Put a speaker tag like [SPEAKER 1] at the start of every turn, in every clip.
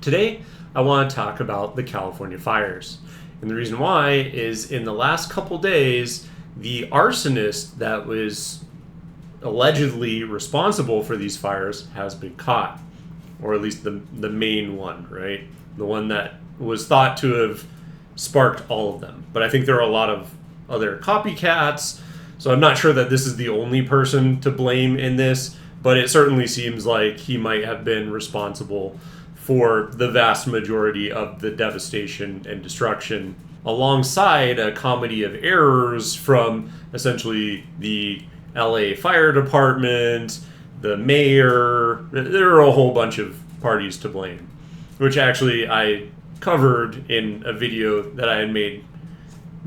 [SPEAKER 1] Today, I want to talk about the California fires. And the reason why is in the last couple days, the arsonist that was allegedly responsible for these fires has been caught. Or at least the main one, right? The one that was thought to have sparked all of them. But I think there are a lot of other copycats, so I'm not sure that this is the only person to blame in this, but it certainly seems like he might have been responsible for the vast majority of the devastation and destruction, alongside a comedy of errors from essentially the LA Fire Department, the mayor. There are a whole bunch of parties to blame, which actually I covered in a video that I had made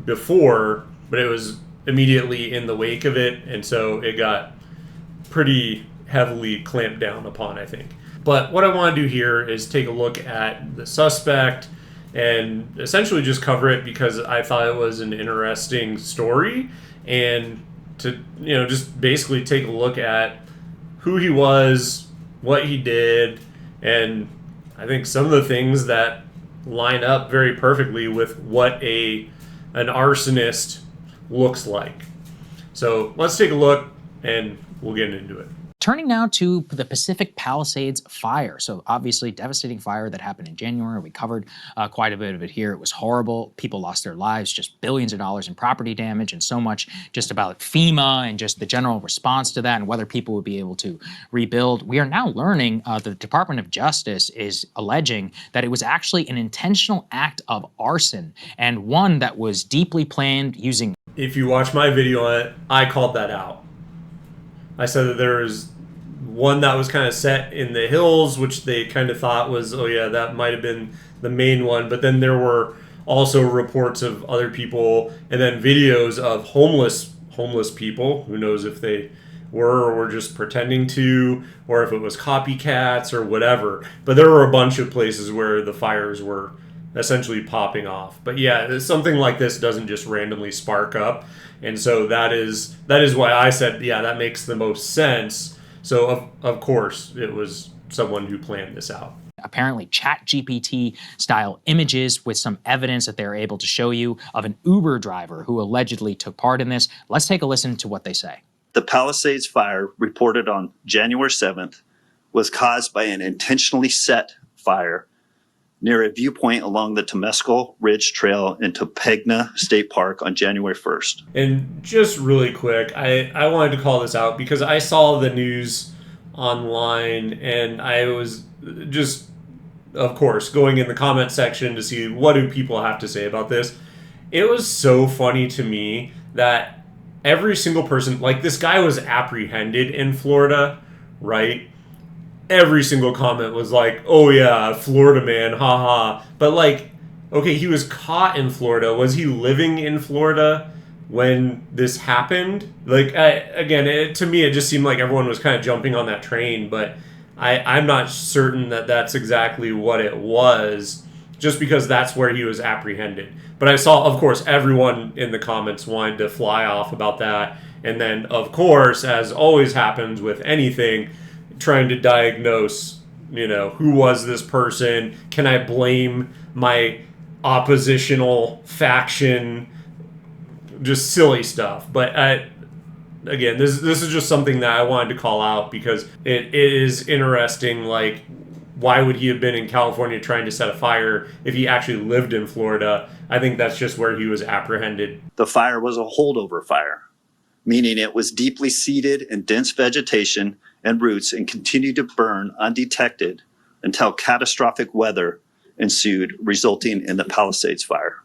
[SPEAKER 1] before, but it was immediately in the wake of it, and so it got pretty heavily clamped down upon, I think. But what I want to do here is take a look at the suspect and essentially just cover it because I thought it was an interesting story, and to just basically take a look at who he was, what he did, and I think some of the things that line up very perfectly with what an arsonist looks like. So let's take a look and we'll get into it.
[SPEAKER 2] Turning now to the Pacific Palisades fire. So obviously devastating fire that happened in January. We covered quite a bit of it here. It was horrible. People lost their lives, just billions of dollars in property damage, and so much just about FEMA and just the general response to that and whether people would be able to rebuild. We are now learning the Department of Justice is alleging that it was actually an intentional act of arson, and one that was deeply planned using...
[SPEAKER 1] If you watch my video on it, I called that out. I said that there was one that was kind of set in the hills, which they kind of thought was, oh yeah, that might have been the main one. But then there were also reports of other people and then videos of homeless people. Who knows if they were or were just pretending to, or if it was copycats or whatever. But there were a bunch of places where the fires were essentially popping off. But yeah, something like this doesn't just randomly spark up. And so that is why I said, yeah, that makes the most sense. So of course it was someone who planned this out.
[SPEAKER 2] Apparently ChatGPT style images with some evidence that they're able to show you of an Uber driver who allegedly took part in this. Let's take a listen to what they say.
[SPEAKER 3] The Palisades fire, reported on January 7th, was caused by an intentionally set fire near a viewpoint along the Temescal Ridge Trail in Topanga State Park on January 1st.
[SPEAKER 1] And just really quick, I wanted to call this out because I saw the news online and I was just, of course, going in the comment section to see what do people have to say about this. It was so funny to me that every single person, like this guy was apprehended in Florida, right? Every single comment was like, oh yeah, Florida man, haha. But like, okay, he was caught in Florida. Was he living in Florida when this happened? Like, to me, it just seemed like everyone was kind of jumping on that train, but I'm not certain that that's exactly what it was, just because that's where he was apprehended. But I saw, of course, everyone in the comments wanted to fly off about that. And then, of course, as always happens with anything, trying to diagnose, who was this person? Can I blame my oppositional faction? Just silly stuff. But again, this is just something that I wanted to call out because it is interesting. Like, why would he have been in California trying to set a fire if he actually lived in Florida? I think that's just where he was apprehended.
[SPEAKER 3] The fire was a holdover fire, meaning it was deeply seated in dense vegetation and roots and continued to burn undetected until catastrophic weather ensued, resulting in the Palisades fire.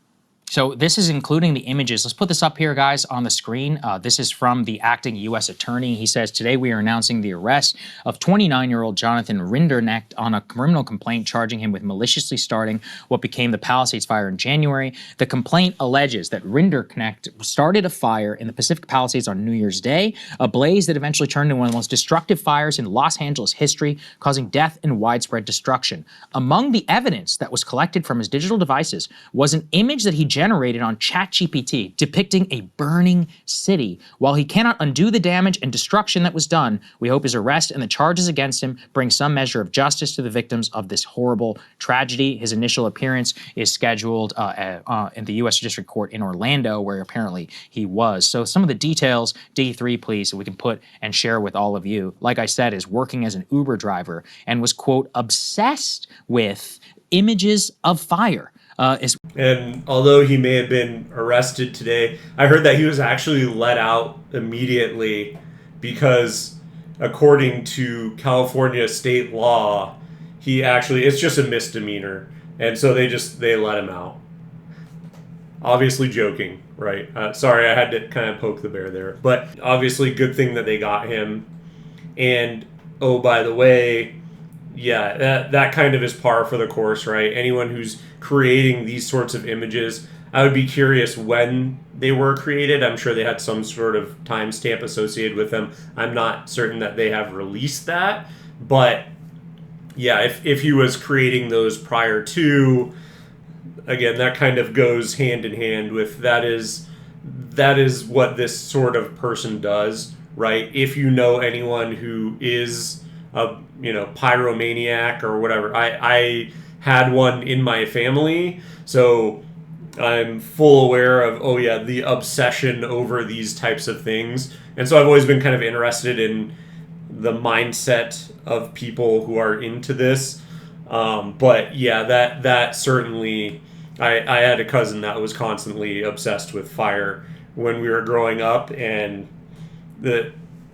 [SPEAKER 2] So this is including the images. Let's put this up here, guys, on the screen. This is from the acting U.S. attorney. He says, today we are announcing the arrest of 29-year-old Jonathan Rinderknecht on a criminal complaint charging him with maliciously starting what became the Palisades fire in January. The complaint alleges that Rinderknecht started a fire in the Pacific Palisades on New Year's Day, a blaze that eventually turned into one of the most destructive fires in Los Angeles history, causing death and widespread destruction. Among the evidence that was collected from his digital devices was an image that he generated on ChatGPT depicting a burning city. While he cannot undo the damage and destruction that was done, we hope his arrest and the charges against him bring some measure of justice to the victims of this horrible tragedy. His initial appearance is scheduled in the U.S. District Court in Orlando, where apparently he was. So some of the details, D3, please, so we can put and share with all of you. Like I said, is working as an Uber driver and was, quote, obsessed with images of fire.
[SPEAKER 1] And although he may have been arrested today, I heard that he was actually let out immediately because, according to California state law, it's just a misdemeanor. And so they let him out. Obviously joking, right? Sorry, I had to kind of poke the bear there. But obviously good thing that they got him. And, oh, by the way, yeah, that kind of is par for the course, right? Anyone who's creating these sorts of images, I would be curious when they were created. I'm sure they had some sort of timestamp associated with them. I'm not certain that they have released that. But, yeah, if he was creating those prior to, again, that kind of goes hand in hand with that is what this sort of person does, right? If you know anyone who is a pyromaniac or whatever, I had one in my family, so I'm full aware of the obsession over these types of things. And so I've always been kind of interested in the mindset of people who are into this. But yeah, that certainly, I had a cousin that was constantly obsessed with fire when we were growing up, and that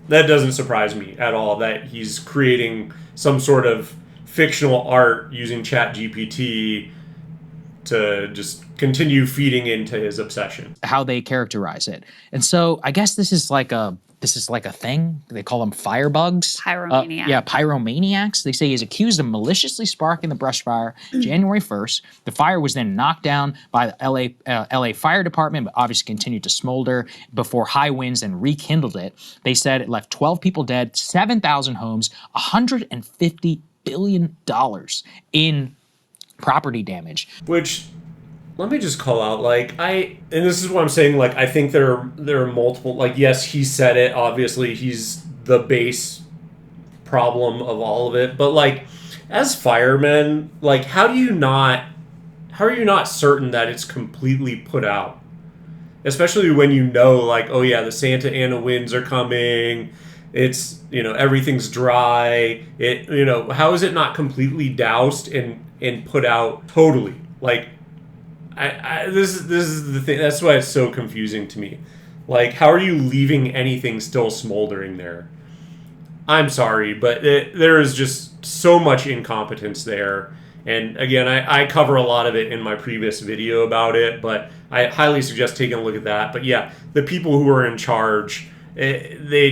[SPEAKER 1] doesn't surprise me at all that he's creating some sort of fictional art using ChatGPT to just continue feeding into his obsession.
[SPEAKER 2] How they characterize it. And so I guess this is like a thing. They call them firebugs.
[SPEAKER 4] Pyromaniac.
[SPEAKER 2] Pyromaniacs. They say he's accused of maliciously sparking the brush fire January 1st. The fire was then knocked down by the LA Fire Department, but obviously continued to smolder before high winds and rekindled it. They said it left 12 people dead, 7,000 homes, $150 billion in property damage.
[SPEAKER 1] Which, let me just call out, and this is what I'm saying, I think there are multiple, yes, he said it, obviously he's the base problem of all of it, but as firemen, how are you not certain that it's completely put out? Especially when the Santa Ana winds are coming, it's, everything's dry, how is it not completely doused and put out totally? This is the thing. That's why it's so confusing to me. How are you leaving anything still smoldering there? I'm sorry, but there is just so much incompetence there. And again, I cover a lot of it in my previous video about it, but I highly suggest taking a look at that. But yeah, the people who are in charge, they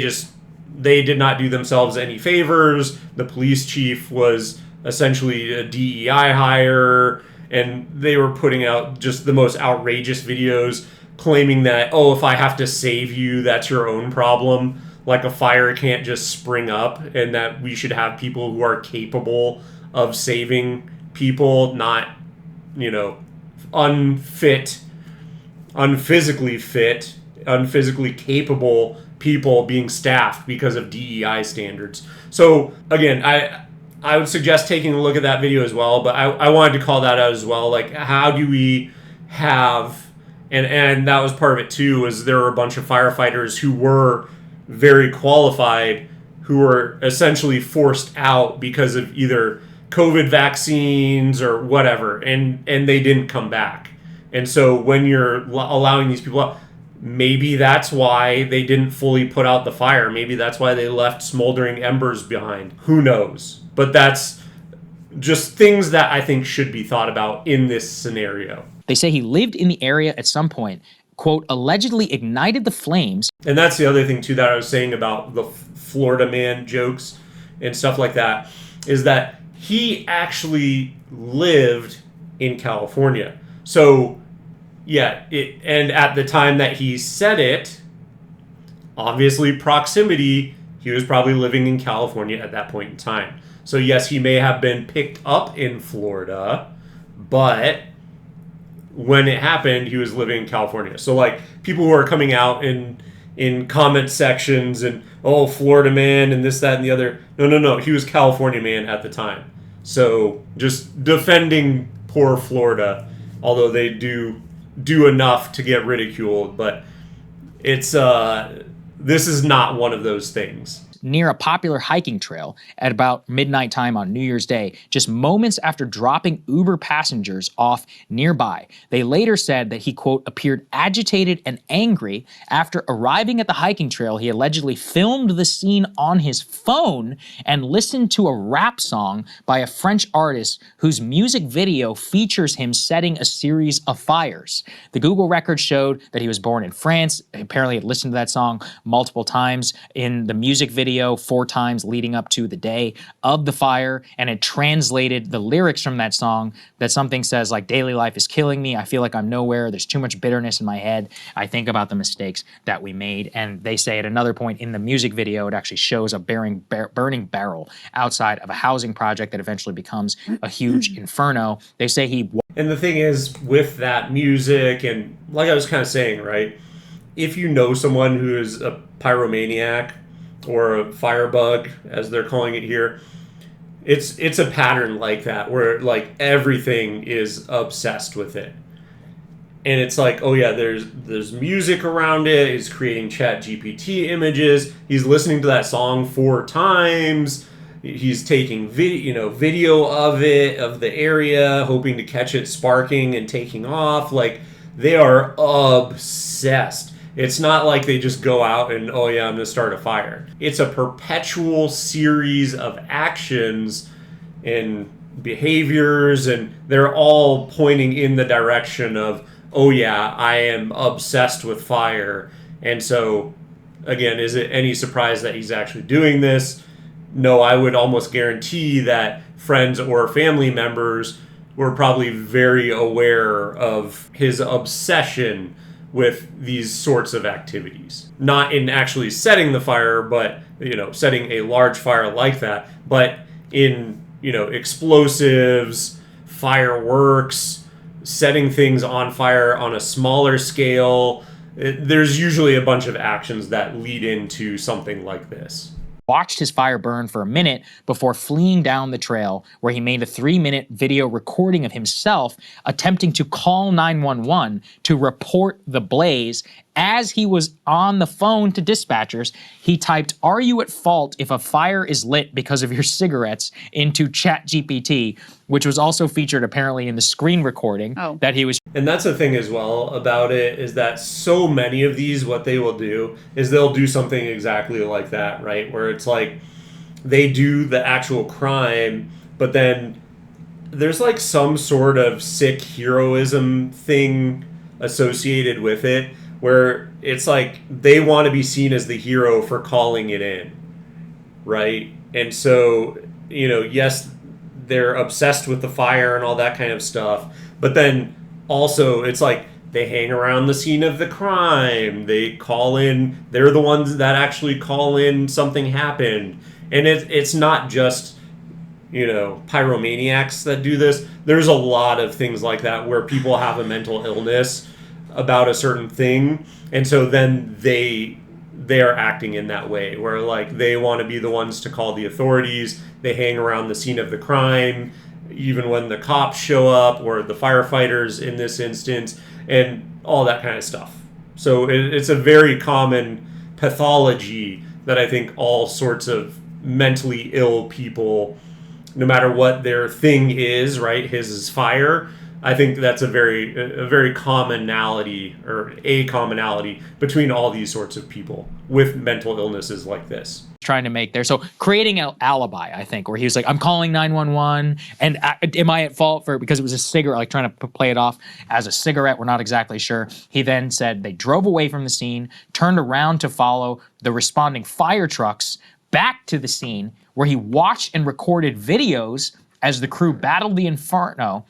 [SPEAKER 1] did not do themselves any favors. The police chief was essentially a DEI hire, and they were putting out just the most outrageous videos claiming that, if I have to save you, that's your own problem. A fire can't just spring up, and that we should have people who are capable of saving people, not, unphysically capable people being staffed because of DEI standards. So, again, I would suggest taking a look at that video as well, but I wanted to call that out as well. How do we have, and that was part of it too, was there were a bunch of firefighters who were very qualified who were essentially forced out because of either COVID vaccines or whatever, and they didn't come back. And so when you're allowing these people out, maybe that's why they didn't fully put out the fire. Maybe that's why they left smoldering embers behind. Who knows? But that's just things that I think should be thought about in this scenario.
[SPEAKER 2] They say he lived in the area at some point, quote, allegedly ignited the flames.
[SPEAKER 1] And that's the other thing, too, that I was saying about the Florida man jokes and stuff like that, is that he actually lived in California. So, yeah, and at the time that he said it, obviously proximity, he was probably living in California at that point in time. So yes, he may have been picked up in Florida, but when it happened, he was living in California. So like people who are coming out in comment sections and, oh, Florida man and this, that, and the other. No. He was California man at the time. So just defending poor Florida, although they do enough to get ridiculed, but it's this is not one of those things.
[SPEAKER 2] Near a popular hiking trail at about midnight time on New Year's Day, just moments after dropping Uber passengers off nearby. They later said that he, quote, appeared agitated and angry. After arriving at the hiking trail, he allegedly filmed the scene on his phone and listened to a rap song by a French artist whose music video features him setting a series of fires. The Google records showed that he was born in France. Apparently had listened to that song multiple times in the music video, 4 times leading up to the day of the fire, and it translated the lyrics from that song that something says like, daily life is killing me, I feel like I'm nowhere, there's too much bitterness in my head, I think about the mistakes that we made. And they say at another point in the music video, it actually shows a burning barrel outside of a housing project that eventually becomes a huge inferno. They say he...
[SPEAKER 1] And the thing is, with that music, and like I was kind of saying, right, if you know someone who is a pyromaniac, or a firebug, as they're calling it here, it's a pattern like that, where like everything is obsessed with it. And it's like, oh yeah, there's music around it, he's creating ChatGPT images, he's listening to that song 4 times, he's taking video of it, of the area, hoping to catch it sparking and taking off. Like, they are obsessed. It's not like they just go out and, oh yeah, I'm going to start a fire. It's a perpetual series of actions and behaviors, and they're all pointing in the direction of, oh yeah, I am obsessed with fire. And so, again, is it any surprise that he's actually doing this? No, I would almost guarantee that friends or family members were probably very aware of his obsession with these sorts of activities. Not in actually setting the fire, but, setting a large fire like that, but in, explosives, fireworks, setting things on fire on a smaller scale. There's usually a bunch of actions that lead into something like this.
[SPEAKER 2] Watched his fire burn for a minute before fleeing down the trail, where he made a 3-minute video recording of himself attempting to call 911 to report the blaze. As he was on the phone to dispatchers, he typed, "Are you at fault if a fire is lit because of your cigarettes?" into ChatGPT, which was also featured apparently in the screen recording that he was.
[SPEAKER 1] And that's the thing as well about it, is that so many of these, what they will do is they'll do something exactly like that, right? Where it's like they do the actual crime, but then there's like some sort of sick heroism thing associated with it, where it's like they want to be seen as the hero for calling it in, right? And so, yes, they're obsessed with the fire and all that kind of stuff, but then also it's like they hang around the scene of the crime, they call in, they're the ones that actually call in something happened. And it's not just, pyromaniacs that do this. There's a lot of things like that where people have a mental illness about a certain thing, and so then they're acting in that way, where like they want to be the ones to call the authorities. They hang around the scene of the crime even when the cops show up, or the firefighters in this instance, and all that kind of stuff. So it's a very common pathology that I think all sorts of mentally ill people, no matter what their thing is, right? His is fire. I think that's a very commonality, or a commonality between all these sorts of people with mental illnesses like this.
[SPEAKER 2] Trying to make there. So creating an alibi, I think, where he was like, I'm calling 911, and am I at fault for, because it was a cigarette, like trying to play it off as a cigarette, we're not exactly sure. He then said they drove away from the scene, turned around to follow the responding fire trucks back to the scene, where he watched and recorded videos as the crew battled the inferno.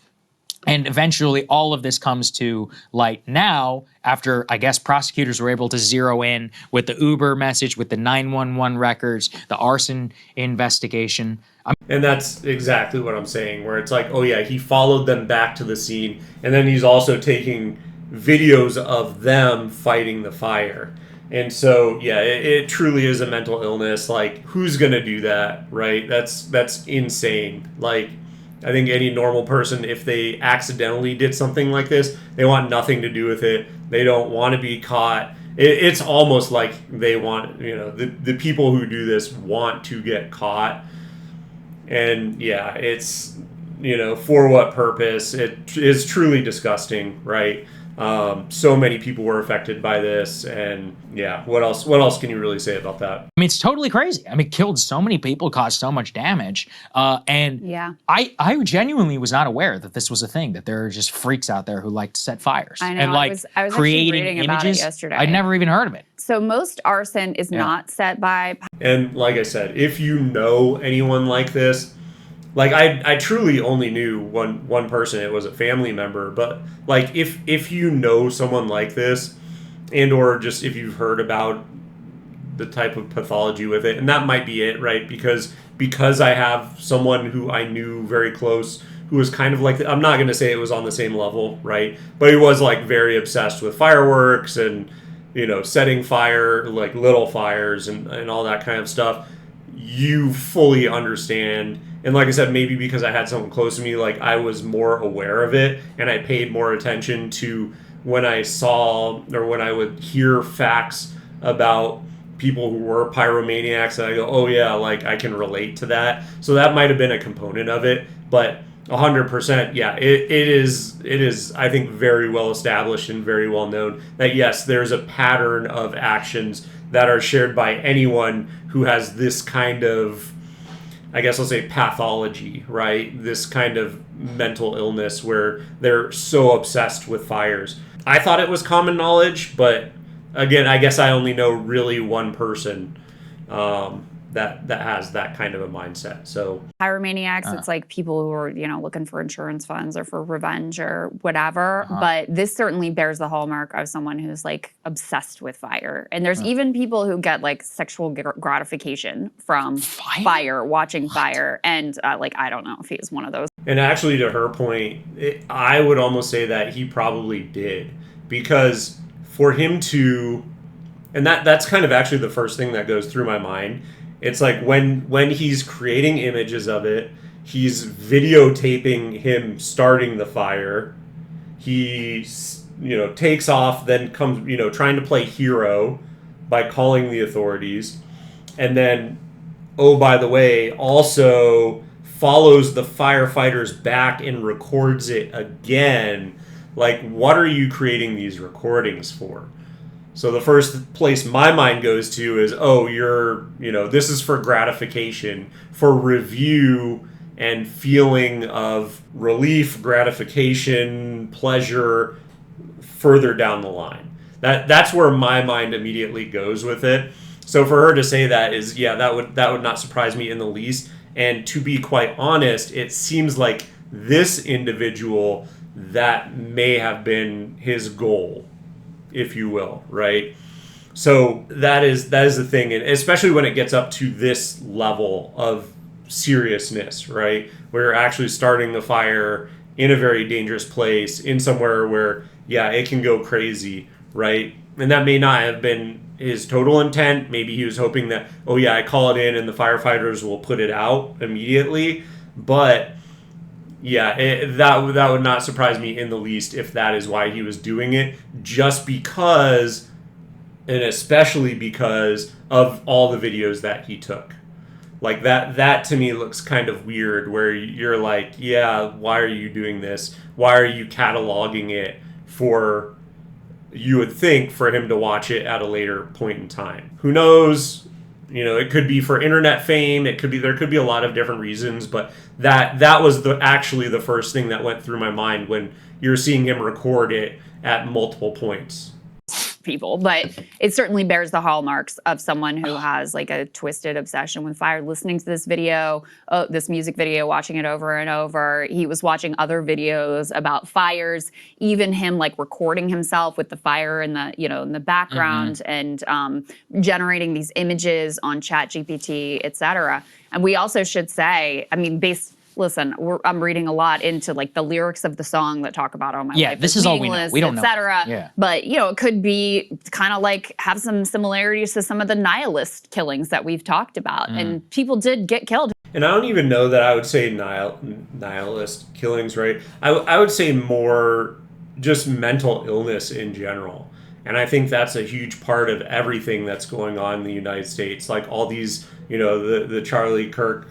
[SPEAKER 2] And eventually all of this comes to light now, after, I guess, prosecutors were able to zero in with the Uber message, with the 911 records, the arson investigation.
[SPEAKER 1] And that's exactly what I'm saying, where it's like, oh yeah, he followed them back to the scene, and then he's also taking videos of them fighting the fire. And so, yeah, it truly is a mental illness. Like, who's gonna do that, right? That's insane. Like, I think any normal person, if they accidentally did something like this, they want nothing to do with it. They don't want to be caught. It's almost like they want, the people who do this want to get caught. And yeah, it's, for what purpose? It is truly disgusting, right? So many people were affected by this, and yeah, what else can you really say about that?
[SPEAKER 2] I mean, it's totally crazy. I mean, killed so many people, caused so much damage, and
[SPEAKER 4] Yeah.
[SPEAKER 2] I genuinely was not aware that this was a thing, that there are just freaks out there who like to set fires.
[SPEAKER 4] I know,
[SPEAKER 2] and like
[SPEAKER 4] I was actually
[SPEAKER 2] creating
[SPEAKER 4] reading
[SPEAKER 2] images.
[SPEAKER 4] about it yesterday.
[SPEAKER 2] I'd never even heard of it.
[SPEAKER 4] So most arson is not set by...
[SPEAKER 1] And like I said, if you know anyone like this, like I truly only knew one person. It was a family member, but like if you know someone like this, and or just if you've heard about the type of pathology with it, and that might be it, right? Because I have someone who I knew very close who was kind of like, I'm not going to say it was on the same level, right? But he was like very obsessed with fireworks and setting fire, like little fires and all that kind of stuff. You fully understand. And like I said, maybe because I had someone close to me, like I was more aware of it, and I paid more attention to when I saw or when I would hear facts about people who were pyromaniacs, and I go, oh yeah, like I can relate to that. So that might have been a component of it, but 100%, yeah, it is, I think, very well established and very well known that yes, there's a pattern of actions that are shared by anyone who has this kind of, I guess I'll say, pathology, right? This kind of mental illness where they're so obsessed with fires. I thought it was common knowledge, but again, I guess I only know really one person that has that kind of a mindset. So
[SPEAKER 4] Pyromaniacs, it's like people who are, looking for insurance funds or for revenge or whatever. But this certainly bears the hallmark of someone who's like obsessed with fire. And there's even people who get like sexual gratification from fire, watching fire. And I don't know if he is one of those.
[SPEAKER 1] And actually, to her point, I would almost say that he probably did, because for him to, and that's kind of actually the first thing that goes through my mind. It's like when he's creating images of it, he's videotaping him starting the fire. He, takes off, then comes, trying to play hero by calling the authorities. And then, oh, by the way, also follows the firefighters back and records it again. Like, what are you creating these recordings for? So the first place my mind goes to is, oh, this is for gratification, for review and feeling of relief, gratification, pleasure further down the line. That's where my mind immediately goes with it. So for her to say that is, yeah, that would not surprise me in the least. And to be quite honest, it seems like this individual, that may have been his goal, if you will, right? So that is the thing, and especially when it gets up to this level of seriousness, right? Where you're actually starting the fire in a very dangerous place, in somewhere where, yeah, it can go crazy, right? And that may not have been his total intent. Maybe he was hoping that, oh yeah, I call it in and the firefighters will put it out immediately. But yeah, that would not surprise me in the least if that is why he was doing it, just because, and especially because of all the videos that he took. Like that to me looks kind of weird, where you're like, yeah, why are you doing this? Why are you cataloging it for, you would think, for him to watch it at a later point in time? Who knows? It could be for internet fame. There could be a lot of different reasons, but that was actually the first thing that went through my mind when you're seeing him record it at multiple points.
[SPEAKER 4] people, but it certainly bears the hallmarks of someone who has like a twisted obsession with fire. Listening to this video, this music video, watching it over and over. He was watching other videos about fires, even him like recording himself with the fire in the, you know, in the background and generating these images on ChatGPT, et cetera. And we also should say, I mean, listen, I'm reading a lot into like the lyrics of the song that talk about, oh, my life
[SPEAKER 2] this is all we know. We don't know.
[SPEAKER 4] Et cetera.
[SPEAKER 2] Yeah.
[SPEAKER 4] But, you know, it could be kind of like have some similarities to some of the nihilist killings that we've talked about. And people did get killed.
[SPEAKER 1] And I don't even know that I would say nihilist killings, right? I would say more just mental illness in general. And I think that's a huge part of everything that's going on in the United States. Like all these, you know, the Charlie Kirk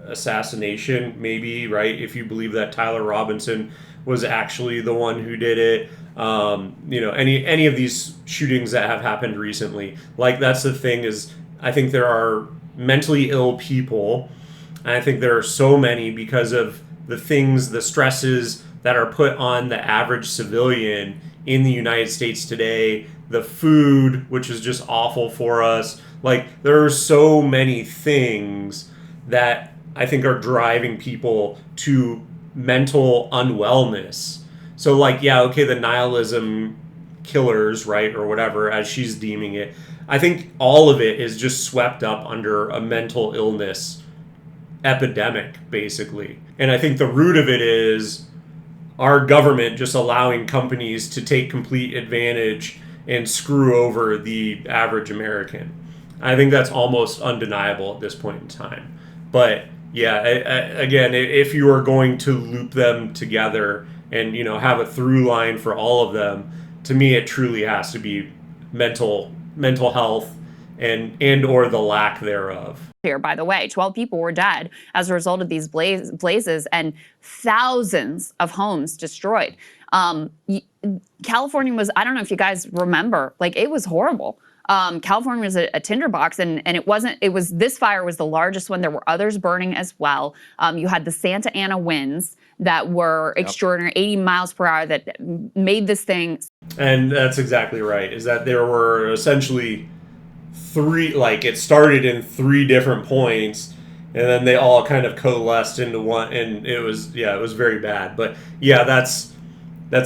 [SPEAKER 1] assassination, maybe, right? If you believe that Tyler Robinson was actually the one who did it. You know, any of these shootings that have happened recently. Like that's the thing is, I think there are mentally ill people. And I think there are so many because of the things, the stresses that are put on the average civilian in the United States today. The food, which is just awful for us. Like there are so many things that I think are driving people to mental unwellness. So like, yeah, okay, the nihilism killers, right, or whatever, as she's deeming it, I think all of it is just swept up under a mental illness epidemic, basically. And I think the root of it is our government just allowing companies to take complete advantage and screw over the average American. I think that's almost undeniable at this point in time. But yeah, again, if you are going to loop them together and, you know, have a through line for all of them, to me it truly has to be mental health and or the lack thereof.
[SPEAKER 4] Here, by the way, 12 people were dead as a result of these blazes and thousands of homes destroyed. California was, I don't know if you guys remember, like it was horrible. California was a tinderbox, and this fire was the largest one. There were others burning as well. You had the Santa Ana winds that were extraordinary, 80 miles per hour, that made this thing. And
[SPEAKER 1] that's exactly right, is that there were essentially three, like it started in three different points, and then they all kind of coalesced into one, and it was very bad. But yeah, that's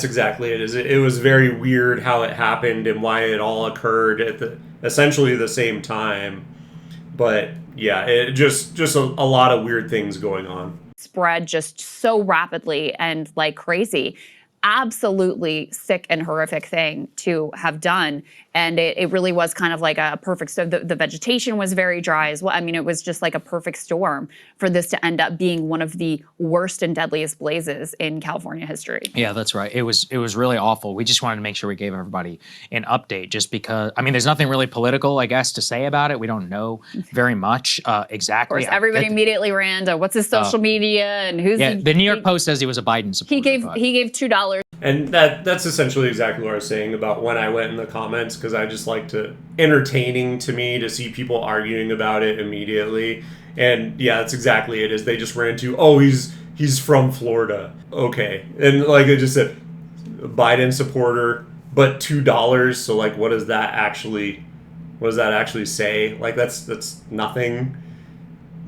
[SPEAKER 1] exactly it. It was very weird how it happened and why it all occurred at essentially the same time. But yeah, it just a lot of weird things going on.
[SPEAKER 4] Spread just so rapidly and like crazy. Absolutely sick and horrific thing to have done. And it really was kind of like a perfect, so the vegetation was very dry as well. I mean, it was just like a perfect storm for this to end up being one of the worst and deadliest blazes in California history.
[SPEAKER 2] Yeah, that's right. It was really awful. We just wanted to make sure we gave everybody an update just because, I mean, there's nothing really political, I guess, to say about it. We don't know very much exactly.
[SPEAKER 4] Of course, everybody immediately ran to what's his social media and who's
[SPEAKER 2] the New York Post says he was a Biden supporter.
[SPEAKER 4] He gave $2.
[SPEAKER 1] And that's essentially exactly what I was saying about when I went in the comments, because I just like to, entertaining to me to see people arguing about it immediately. And yeah, that's exactly it, is they just ran to, oh, he's from Florida. Okay. And like I just said, Biden supporter, but $2. So like, what does that actually say? Like that's nothing.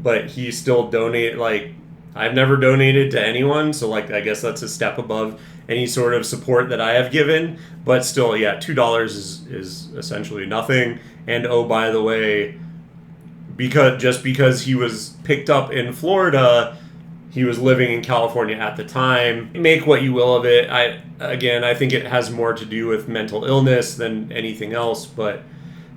[SPEAKER 1] But he still donated, like, I've never donated to anyone, so like I guess that's a step above any sort of support that I have given. But still, yeah, $2 is essentially nothing. And oh, by the way, because he was picked up in Florida, he was living in California at the time. Make what you will of it. I think it has more to do with mental illness than anything else. But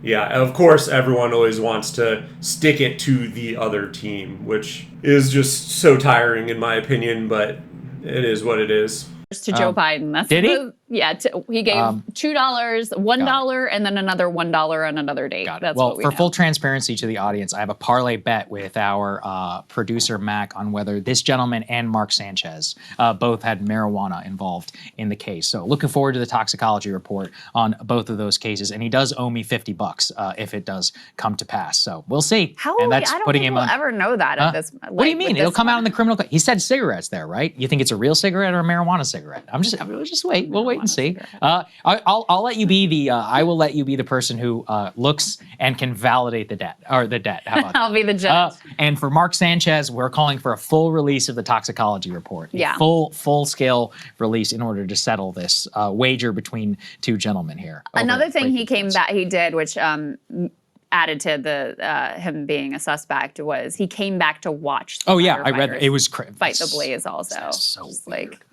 [SPEAKER 1] yeah, of course, everyone always wants to stick it to the other team, which is just so tiring in my opinion, but it is what it is.
[SPEAKER 4] To Joe Biden. That's
[SPEAKER 2] did he?
[SPEAKER 4] Yeah, he gave $2, $1, and then another $1 on another date.
[SPEAKER 2] Got it.
[SPEAKER 4] That's
[SPEAKER 2] well,
[SPEAKER 4] what we
[SPEAKER 2] for
[SPEAKER 4] know.
[SPEAKER 2] full transparency to the audience, I have a parlay bet with our producer Mac on whether this gentleman and Mark Sanchez both had marijuana involved in the case. So looking forward to the toxicology report on both of those cases, and he does owe me $50 if it does come to pass. So we'll see.
[SPEAKER 4] How?
[SPEAKER 2] And that's
[SPEAKER 4] I don't
[SPEAKER 2] putting
[SPEAKER 4] think
[SPEAKER 2] him
[SPEAKER 4] we'll
[SPEAKER 2] on.
[SPEAKER 4] ever know that at this.
[SPEAKER 2] What do you mean? It'll come out in the criminal. He said cigarettes there, right? You think it's a real cigarette or a marijuana cigarette? We'll just wait. We'll wait. wait and see. I'll let you be the. I will let you be the person who looks and can validate the debt. How about that?
[SPEAKER 4] I'll be the judge.
[SPEAKER 2] And for Mark Sanchez, we're calling for a full release of the toxicology report.
[SPEAKER 4] Yeah.
[SPEAKER 2] Full scale release in order to settle this wager between two gentlemen here.
[SPEAKER 4] Another thing he did, which added to the him being a suspect, was he came back to watch.
[SPEAKER 2] Oh yeah, I read that. It was
[SPEAKER 4] fight the blaze also.
[SPEAKER 2] That's so
[SPEAKER 4] just
[SPEAKER 2] weird.
[SPEAKER 4] like,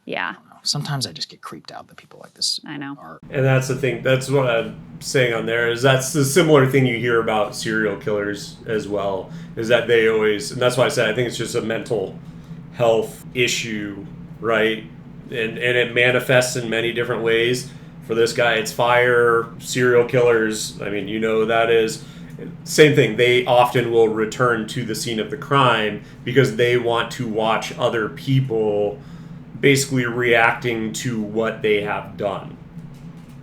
[SPEAKER 4] yeah.
[SPEAKER 2] Sometimes I just get creeped out that people like this.
[SPEAKER 4] I know.
[SPEAKER 1] And that's the thing. That's what I'm saying on there. Is that's the similar thing you hear about serial killers as well. Is that they always, and that's why I said I think it's just a mental health issue, right? And it manifests in many different ways. For this guy, it's fire. Serial killers, I mean, that is same thing. They often will return to the scene of the crime because they want to watch other people basically reacting to what they have done.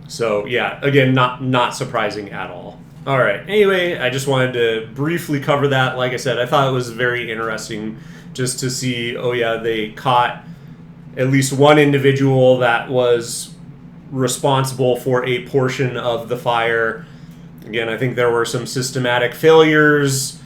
[SPEAKER 1] So yeah, again, not surprising at all. All right. Anyway, I just wanted to briefly cover that. Like I said, I thought it was very interesting just to see, oh yeah, they caught at least one individual that was responsible for a portion of the fire. Again, I think there were some systematic failures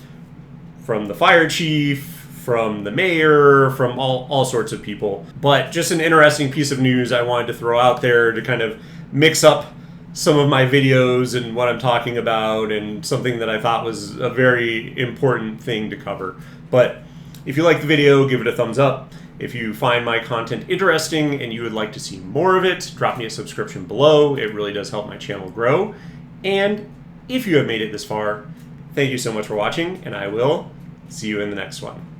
[SPEAKER 1] from the fire chief, from the mayor, from all sorts of people. But just an interesting piece of news I wanted to throw out there to kind of mix up some of my videos and what I'm talking about, and something that I thought was a very important thing to cover. But if you like the video, give it a thumbs up. If you find my content interesting and you would like to see more of it, drop me a subscription below. It really does help my channel grow. And if you have made it this far, thank you so much for watching, and I will see you in the next one.